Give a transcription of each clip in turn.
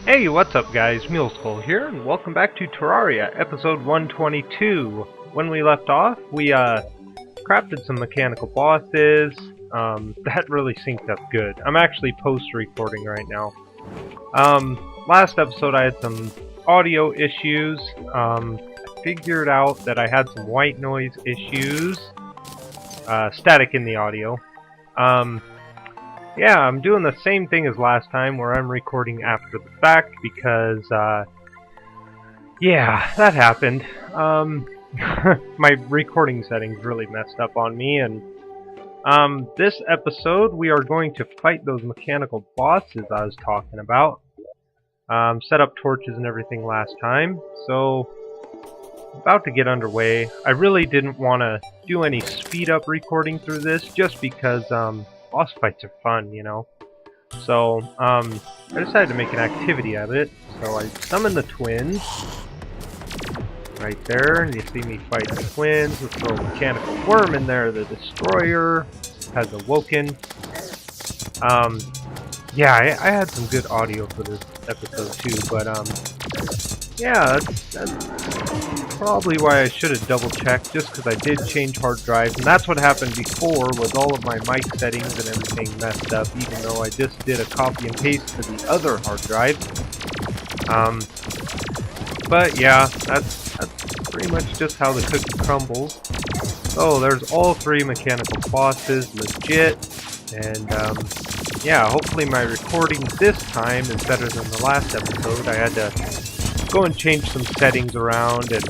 Hey, what's up guys? Muleskull here, and welcome back to Terraria, episode 122. When we left off, we crafted some mechanical bosses. That really synced up good. I'm actually post-recording right now. Last episode I had some audio issues. I figured out that I had some white noise issues. Static in the audio. Yeah, I'm doing the same thing as last time, where I'm recording after the fact, because, yeah, that happened. My recording settings really messed up on me, and, this episode, we are going to fight those mechanical bosses I was talking about. Set up torches and everything last time, so, about to get underway. I really didn't want to do any speed-up recording through this, just because, boss fights are fun, you know. So, I decided to make an activity out of it. So I summoned the twins. Right there, and you see me fight the twins. Let's throw a mechanical worm in there. The destroyer has awoken. Yeah, I had some good audio for this episode too, but, yeah, that's probably why I should have double-checked, just because I did change hard drives, and that's what happened before, was all of my mic settings and everything messed up, even though I just did a copy and paste to the other hard drive. But yeah, that's pretty much just how the cookie crumbles. So there's all three mechanical bosses, legit, and yeah, hopefully my recording this time is better than the last episode. I had to go and change some settings around, and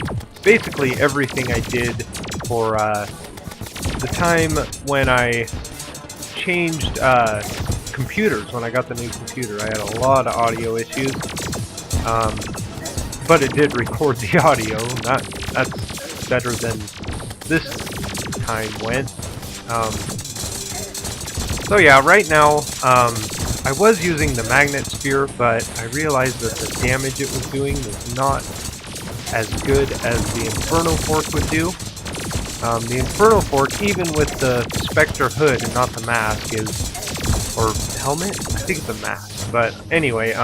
basically everything I did for the time when I changed computers, when I got the new computer. I had a lot of audio issues, but it did record the audio. That's better than this time went. So yeah, right now, I was using the magnet sphere, but I realized that the damage it was doing was not as good as the Inferno Fork would do. The Inferno Fork, even with the Spectre hood and not the mask, or helmet? I think it's a mask. But anyway,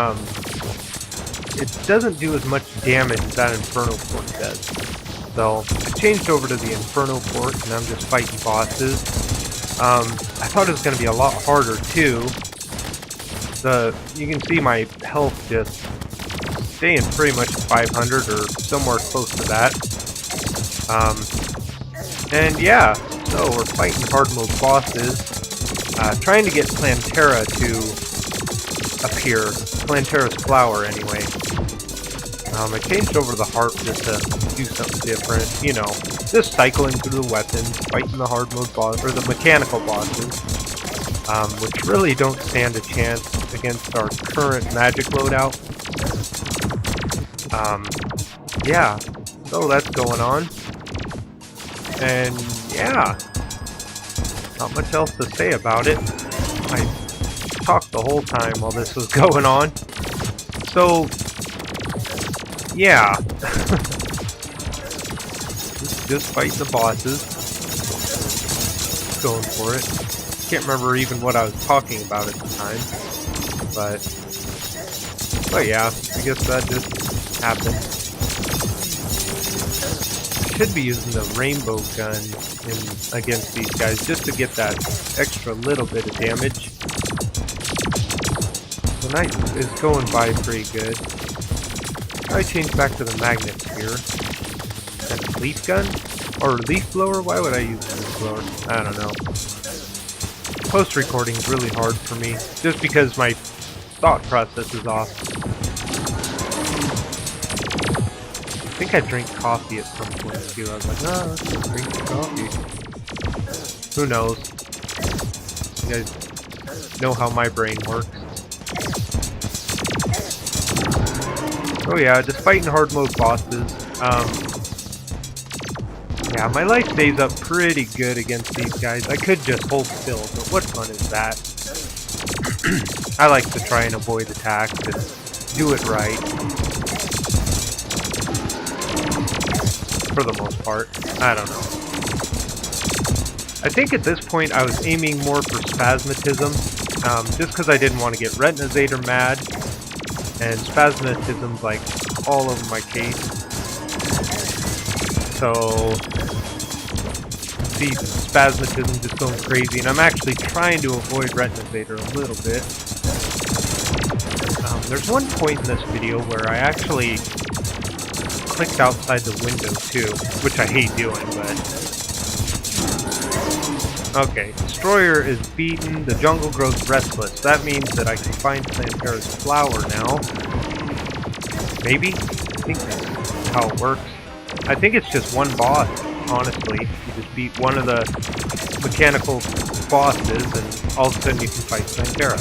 it doesn't do as much damage as that Inferno Fork does. So I changed over to the Inferno Fork, and I'm just fighting bosses. I thought it was going to be a lot harder too. You can see my health just staying pretty much at 500 or somewhere close to that. And yeah, so we're fighting hard mode bosses, trying to get Plantera to appear. Plantera's flower, anyway. I changed over the harp just to do something different, you know, just cycling through the weapons, fighting the hard mode boss, or the mechanical bosses, which really don't stand a chance against our current magic loadout. Yeah, so that's going on. And yeah, not much else to say about it. I talked the whole time while this was going on. So, yeah. just fighting the bosses. Going for it. Can't remember even what I was talking about at the time. But yeah, I guess that just happened. I should be using the rainbow gun against these guys just to get that extra little bit of damage. The night is going by pretty good. I changed back to the magnet sphere. And leaf gun? Or leaf blower? Why would I use a leaf blower? I don't know. Post-recording is really hard for me, just because my thought process is off. I think I drank coffee at some point too. I was like, no, let's just drink the coffee. Who knows? You guys know how my brain works. Oh yeah, just fighting hard mode bosses. Yeah, my life stays up pretty good against these guys. I could just hold still, but what fun is that? I like to try and avoid attacks and do it right. For the most part. I don't know. I think at this point I was aiming more for Spasmatism, just because I didn't want to get Retinazator mad. and spasmatism's like all over my case. So, see spasmatism just going crazy, and I'm actually trying to avoid retina invader a little bit. There's one point in this video where I actually clicked outside the window too, which I hate doing, but... Okay, Destroyer is beaten, the jungle grows restless. That means that I can find Plantera's flower now. Maybe? I think that's how it works. I think it's just one boss, honestly. You just beat one of the mechanical bosses, and all of a sudden you can fight Plantera.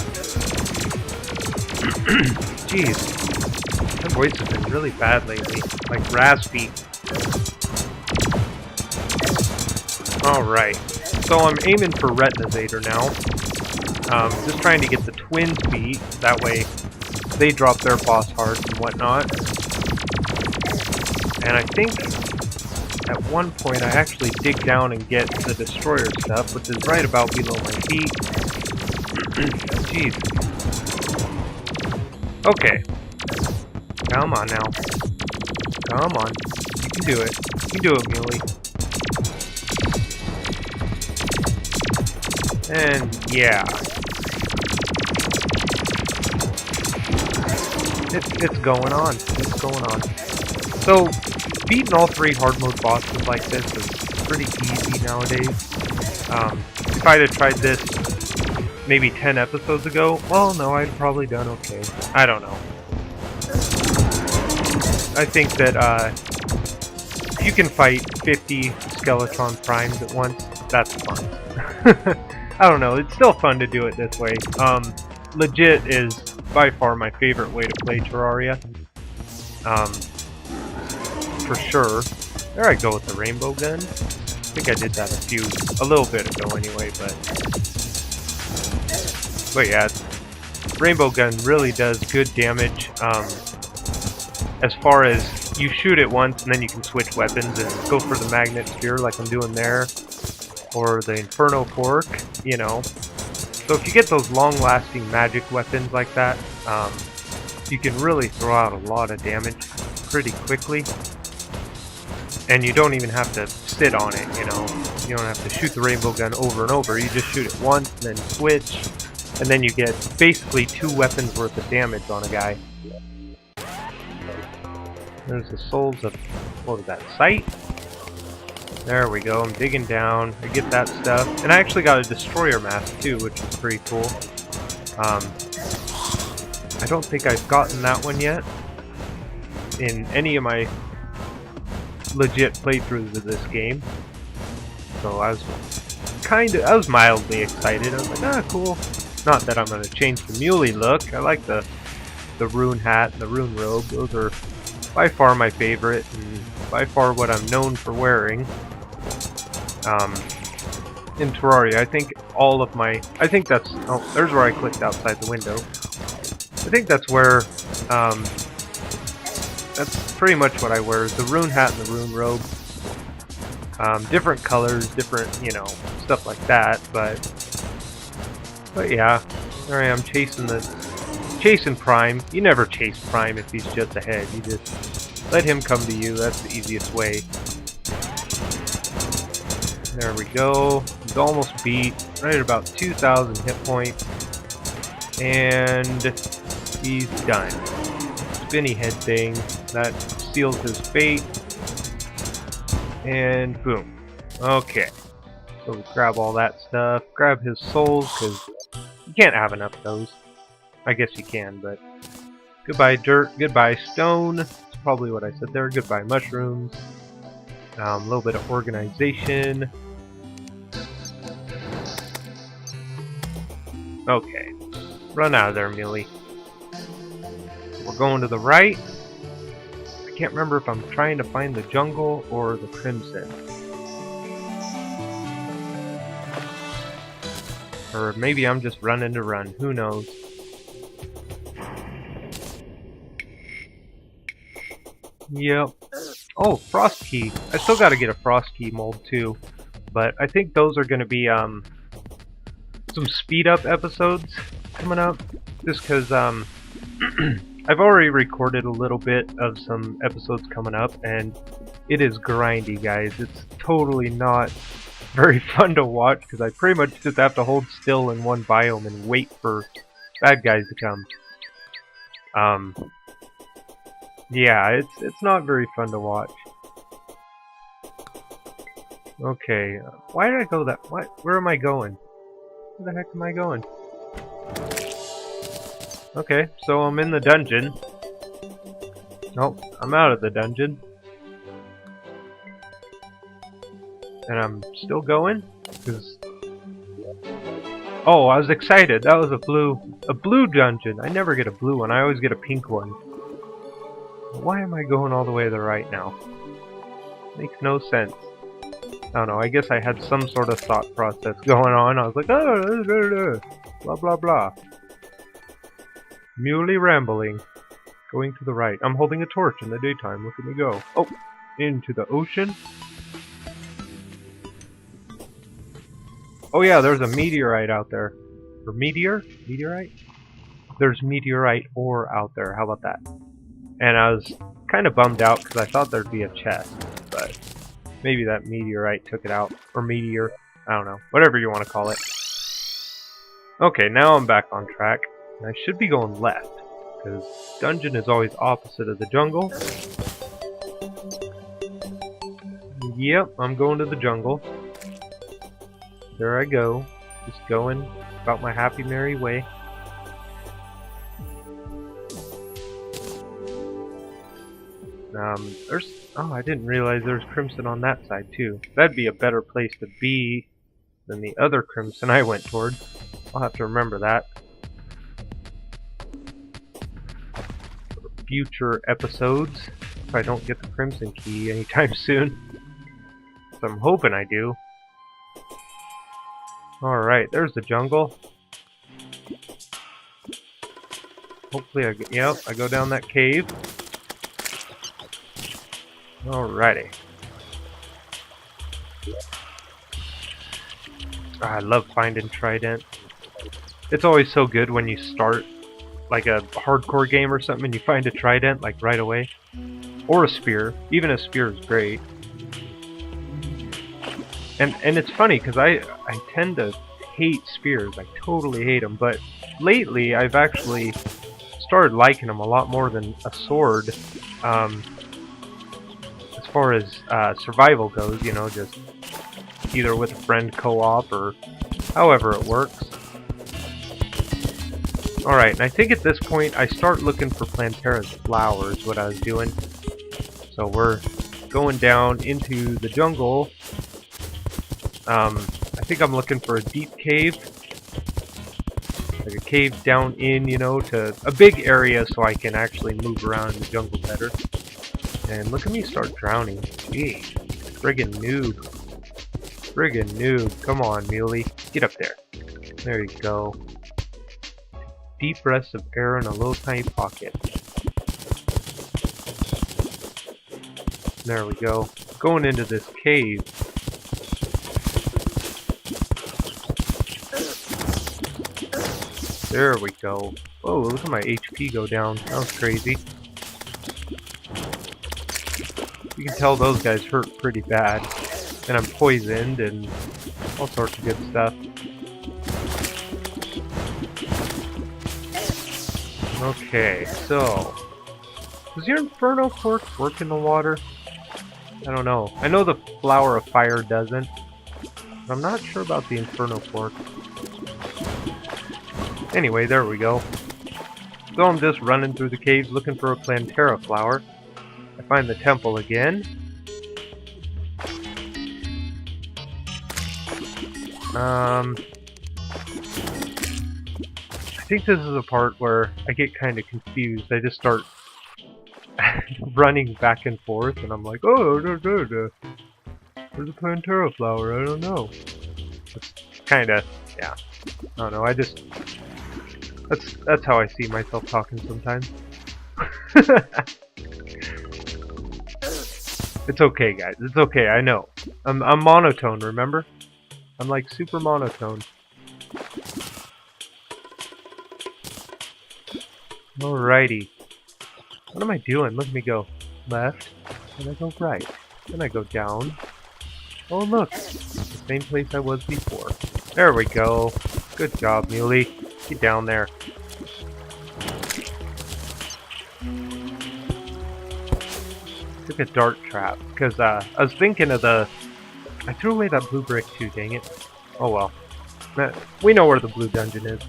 Jeez. My voice has been really bad lately. Like raspy. Alright. So I'm aiming for Retinizator now. Just trying to get the twins beat. That way they drop their boss hearts and whatnot. And I think at one point I actually dig down and get the Destroyer stuff, which is right about below my feet. Jeez. Okay. Come on now. Come on. You can do it. You can do it, Muley. And yeah. It's going on. It's going on. So, beating all 3 hard mode bosses like this is pretty easy nowadays. If I'd have tried this maybe 10 episodes ago, well, no, I'd probably done okay. I don't know. I think that if you can fight 50 Skeletron Primes at once, that's fun. I don't know, it's still fun to do it this way. Legit is by far my favorite way to play Terraria. For sure. There I go with the rainbow gun. I think I did that a little bit ago anyway, but yeah, rainbow gun really does good damage. As far as you shoot it once and then you can switch weapons and go for the magnet spear like I'm doing there, or the inferno fork, you know. So if you get those long-lasting magic weapons like that, you can really throw out a lot of damage pretty quickly. And you don't even have to sit on it, you know. You don't have to shoot the rainbow gun over and over. You just shoot it once, and then switch, and then you get basically 2 weapons worth of damage on a guy. There's the souls of, what was that, sight? There we go, I'm digging down, I get that stuff. And I actually got a Destroyer mask too, which is pretty cool. I don't think I've gotten that one yet in any of my legit playthroughs of this game. So I was mildly excited. I was like, ah, cool. Not that I'm gonna change the muley look. I like the rune hat and the rune robe. Those are by far my favorite, and by far what I'm known for wearing. In Terraria, I think all of my... I think that's... Oh, there's where I clicked outside the window. I think that's where... that's pretty much what I wear, is the rune hat and the rune robe. Different colors, different, you know, stuff like that, but yeah, there I am chasing Prime. You never chase Prime if he's just ahead. You just let him come to you. That's the easiest way. There we go. He's almost beat. Right at about 2,000 hit points. And he's done. Spinny head thing. That seals his fate. And boom. Okay. So we grab all that stuff. Grab his souls, because you can't have enough of those. I guess you can, but... Goodbye dirt, goodbye stone. That's probably what I said there. Goodbye mushrooms. A little bit of organization. Okay. Run out of there, Muley. We're going to the right. I can't remember if I'm trying to find the jungle or the crimson. Or maybe I'm just running to run. Who knows? Yep. Oh, frost key. I still gotta get a frost key mold too. But I think those are gonna be some speed up episodes coming up. Just cause I've already recorded a little bit of some episodes coming up, and it is grindy, guys. It's totally not very fun to watch because I pretty much just have to hold still in one biome and wait for bad guys to come. Yeah, it's not very fun to watch. Okay, why did I go that? What? Where am I going? Where the heck am I going? Okay, so I'm in the dungeon. Nope, I'm out of the dungeon. And I'm still going? Cause oh, I was excited. That was a blue dungeon. I never get a blue one. I always get a pink one. Why am I going all the way to the right now? Makes no sense. I don't know. I guess I had some sort of thought process going on. I was like, oh, blah blah blah. Muley rambling. Going to the right. I'm holding a torch in the daytime. Look at me go. Oh, into the ocean. Oh yeah, there's a meteorite out there. Or meteor? Meteorite? There's meteorite ore out there. How about that? And I was kind of bummed out because I thought there'd be a chest. But maybe that meteorite took it out. Or meteor. I don't know. Whatever you want to call it. Okay, now I'm back on track. And I should be going left. Because dungeon is always opposite of the jungle. Yep, I'm going to the jungle. There I go. Just going about my happy merry way. Oh, I didn't realize there's crimson on that side too. That'd be a better place to be than the other crimson I went toward. I'll have to remember that. For future episodes, if I don't get the crimson key anytime soon. So I'm hoping I do. Alright, there's the jungle. Hopefully I go down that cave. Alrighty. I love finding trident. It's always so good when you start like a hardcore game or something and you find a trident like right away. Or a spear. Even a spear is great. And it's funny because I tend to hate spears. I totally hate them. But lately I've actually started liking them a lot more than a sword. As far as survival goes, you know, just either with a friend co-op or however it works. Alright, and I think at this point I start looking for Plantera's flowers, what I was doing. So we're going down into the jungle. I think I'm looking for a deep cave. Like a cave down in, you know, to a big area so I can actually move around in the jungle better. And look at me start drowning. Gee, friggin' noob. Friggin' noob. Come on, Muley. Get up there. There you go. Deep breaths of air in a little tiny pocket. There we go. Going into this cave. There we go. Oh, look at my HP go down. That was crazy. You can tell those guys hurt pretty bad. And I'm poisoned and all sorts of good stuff. Okay, so does your Inferno Fork work in the water? I don't know. I know the Flower of Fire doesn't. But I'm not sure about the Inferno Fork. Anyway, there we go. So I'm just running through the caves looking for a Plantera flower. I find the temple again. I think this is a part where I get kind of confused. I just start running back and forth, and I'm like, oh, where's a Plantera flower? I don't know. It's kind of, yeah. I don't know. That's how I see myself talking sometimes. It's okay, guys. It's okay. I know. I'm monotone. Remember? I'm like super monotone. Alrighty. What am I doing? Look at me go left, and I go right, then I go down. Oh look, the same place I was before. There we go. Good job, Muley. Get down there. Took a dart trap, because I was thinking of the... I threw away that blue brick too, dang it. Oh well. We know where the blue dungeon is.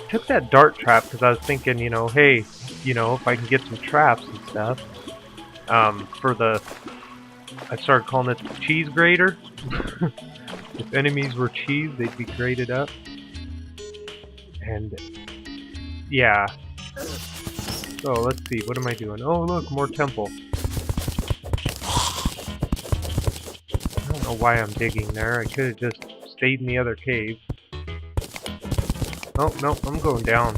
Took that dart trap because I was thinking, you know, hey, you know, if I can get some traps and stuff, for the... I started calling it the cheese grater. If enemies were cheese, they'd be grated up. And yeah. So let's see, what am I doing? Oh look, more temple. I don't know why I'm digging there. I could have just stayed in the other cave. Oh no, I'm going down.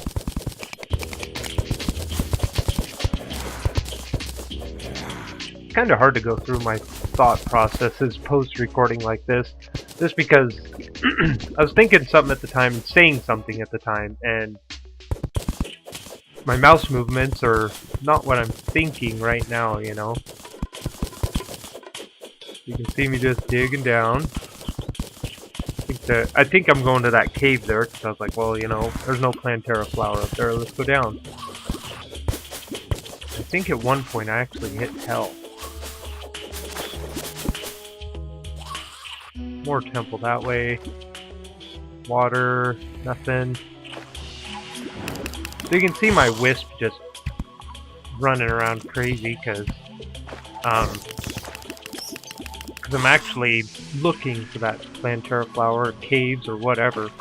It's kind of hard to go through my thought processes post-recording like this, just because I was thinking something at the time and saying something at the time, and my mouse movements are not what I'm thinking right now, you know. You can see me just digging down. I think I'm going to that cave there, because I was like, well, you know, there's no Plantera flower up there, let's go down. I think at one point I actually hit hell. More temple that way. Water, nothing. So you can see my wisp just running around crazy because I'm actually looking for that Plantera flower, or caves, or whatever.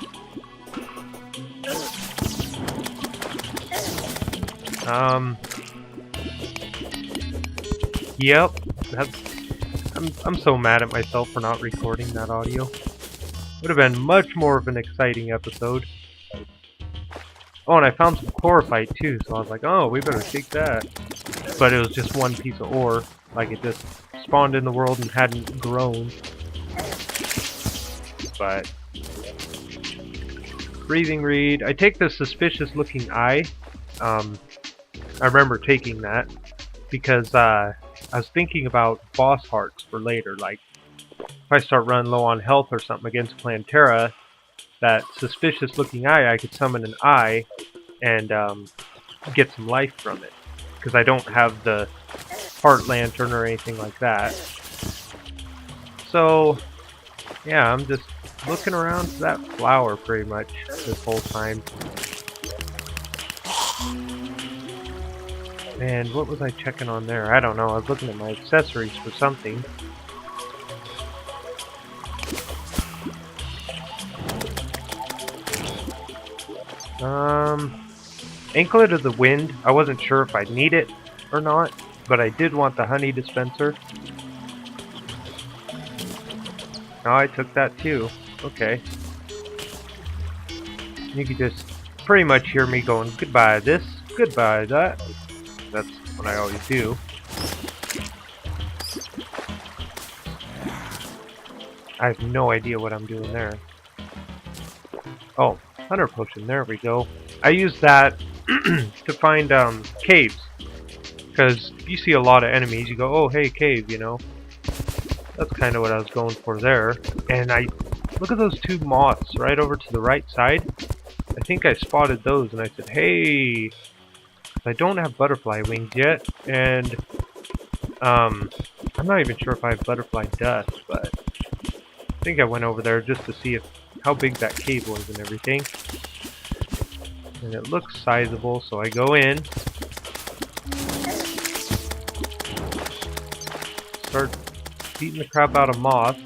Yep, I'm so mad at myself for not recording that audio. Would have been much more of an exciting episode. Oh, and I found some chlorophyte too, so I was like, oh, we better take that. But it was just one piece of ore, like it just spawned in the world and hadn't grown. But breathing reed. I take the suspicious looking eye. I remember taking that because I was thinking about boss hearts for later. Like if I start running low on health or something against Plantera, that suspicious looking eye, I could summon an eye and get some life from it. Because I don't have the heart lantern or anything like that. So yeah, I'm just looking around for that flower pretty much this whole time. And what was I checking on there? I don't know. I was looking at my accessories for something. Anklet of the Wind. I wasn't sure if I'd need it or not, but I did want the honey dispenser. Oh, I took that too. Okay. You could just pretty much hear me going, goodbye this, goodbye that. That's what I always do. I have no idea what I'm doing there. Oh, Hunter Potion, there we go. I use that to find caves. Because if you see a lot of enemies, you go, oh hey, cave, you know. That's kind of what I was going for there. And I look at those two moths right over to the right side. I think I spotted those and I said, hey, I don't have butterfly wings yet, and I'm not even sure if I have butterfly dust, but I think I went over there just to see how big that cave was and everything. And it looks sizable, so I go in, start beating the crap out of moths,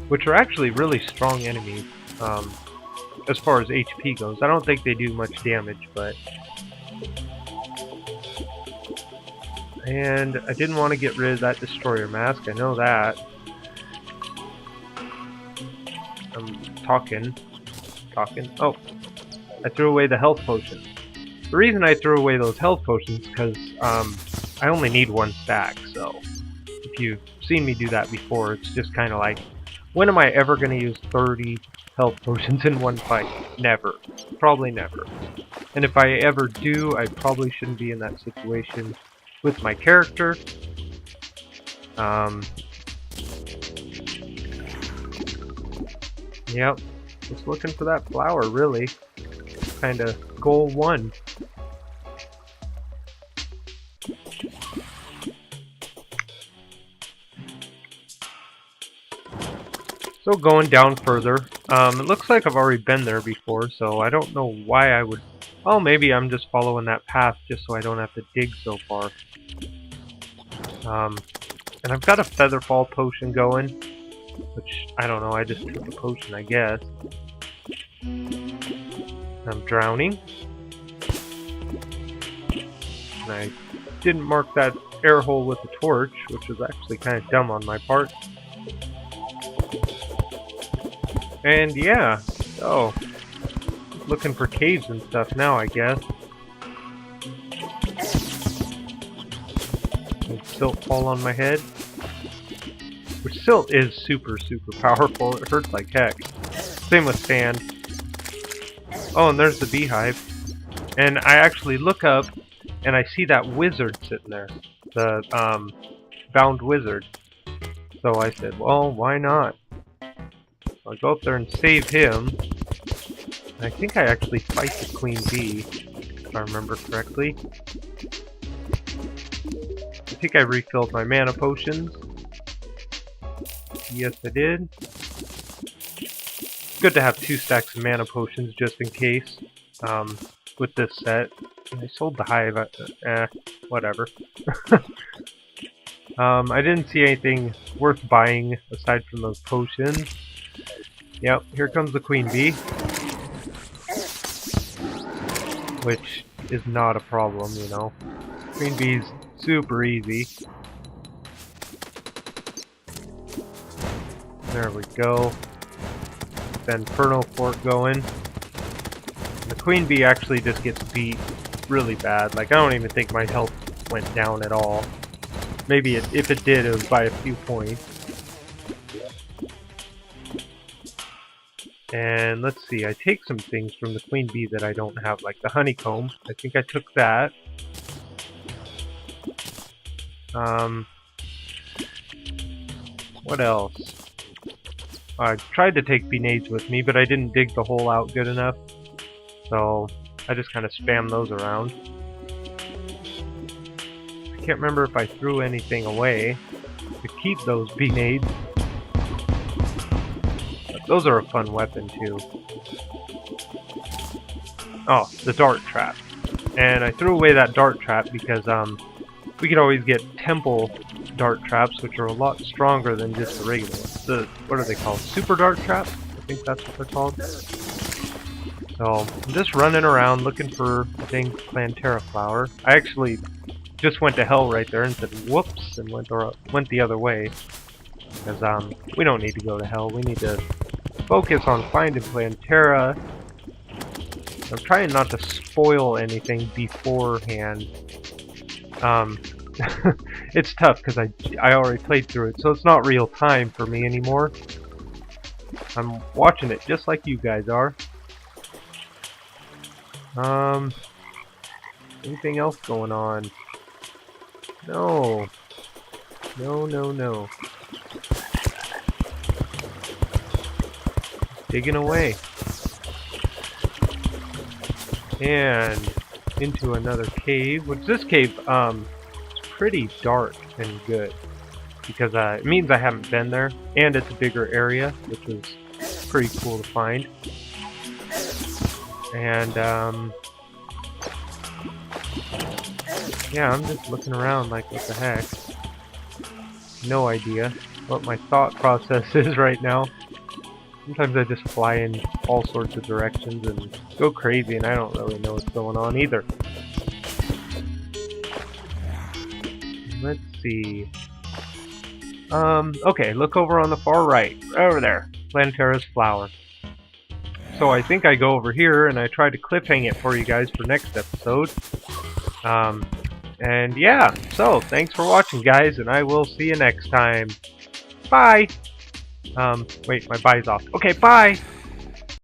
which are actually really strong enemies. As far as HP goes, I don't think they do much damage, but... And I didn't want to get rid of that destroyer mask, I know that. I'm talking. Oh, I threw away the health potion. The reason I threw away those health potions is because I only need one stack, so if you've seen me do that before, it's just kind of like, when am I ever going to use 30 health potions in one fight. Never. Probably never. And if I ever do, I probably shouldn't be in that situation with my character. Yep. Just looking for that flower, really. Kinda goal 1. So going down further, it looks like I've already been there before, so I don't know why I would... Oh, maybe I'm just following that path just so I don't have to dig so far. And I've got a Featherfall potion going, which, I don't know, I just took a potion, I guess. I'm drowning. And I didn't mark that air hole with the torch, which was actually kind of dumb on my part. And yeah, so looking for caves and stuff now, I guess. Did silt fall on my head? Which silt is super powerful. It hurts like heck. Same with sand. Oh, and there's the beehive. And I actually look up and I see that wizard sitting there. The bound wizard. So I said, well, why not? I'll go up there and save him. I think I actually fight the queen bee, if I remember correctly. I think I refilled my mana potions. Yes, I did. Good to have 2 stacks of mana potions just in case. With this set. I sold the hive. Whatever. I didn't see anything worth buying aside from those potions. Yep, here comes the queen bee. Which is not a problem, you know. Queen bee's super easy. There we go. Then Inferno Fort going. The queen bee actually just gets beat really bad. Like, I don't even think my health went down at all. Maybe if it did, it was by a few points. And let's see, I take some things from the queen bee that I don't have, like the honeycomb. I think I took that. What else? I tried to take bee-nades with me, but I didn't dig the hole out good enough. So I just kind of spam those around. I can't remember if I threw anything away to keep those bee-nades. Those are a fun weapon too. Oh, the dart trap. And I threw away that dart trap because we could always get temple dart traps, which are a lot stronger than just the regular ones. What are they called? Super dart traps? I think that's what they're called. So I'm just running around looking for, I think, Plantera flower. I actually just went to hell right there and said whoops and went the other way. Because we don't need to go to hell. We need to focus on finding Plantera. I'm trying not to spoil anything beforehand. It's tough because I already played through it, so it's not real time for me anymore. I'm watching it just like you guys are. Anything else going on? No. No. Digging away. And into another cave, which this cave is pretty dark and good because it means I haven't been there, and it's a bigger area, which is pretty cool to find. And yeah, I'm just looking around like, what the heck? No idea what my thought process is right now. Sometimes I just fly in all sorts of directions and go crazy, and I don't really know what's going on either. Let's see. Okay, look over on the far right. Right over there. Plantera's flower. So I think I go over here and I try to cliffhang it for you guys for next episode. And yeah, so thanks for watching, guys, and I will see you next time. Bye! Wait, my bye's off. Okay, bye!